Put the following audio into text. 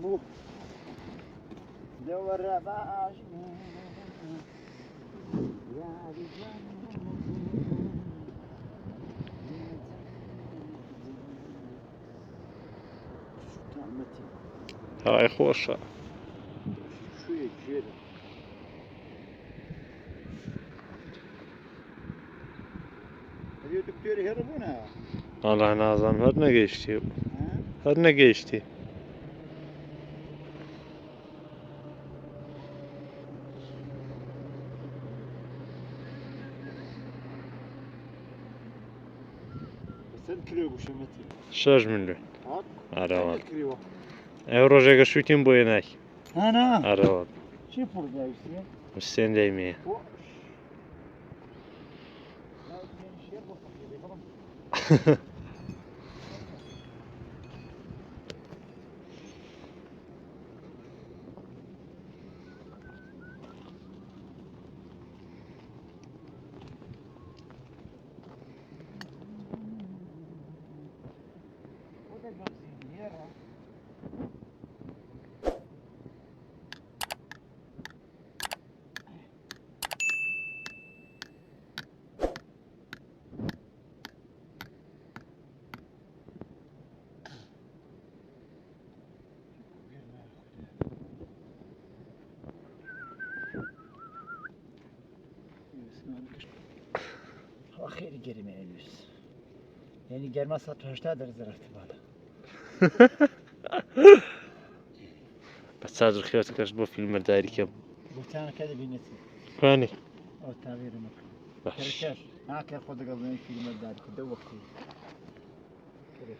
bu devre baş هاي خوشة شوية كبيرة هذه دكتور يهربونها Allah nazım her ne geçti. Her ne geçti. Sen kilo bu şemeti 6 milyon. Hak Aravan. kilo Euroca şutin bu yenek. Ana Aravan. Çi burada işte Müsten değmeye. Bu Ya bir şey yapalım O da benziyor yer ha آخری گریم ایلیوس یعنی گرما 180 درجه ارتفاعه بس صادر خيارات كاش بو فيلم داري كم. بوتانا كده بينتي فاني. او تعبير مكان باش. كركاش هاك خد قبل فيلم داري كده وقتي كده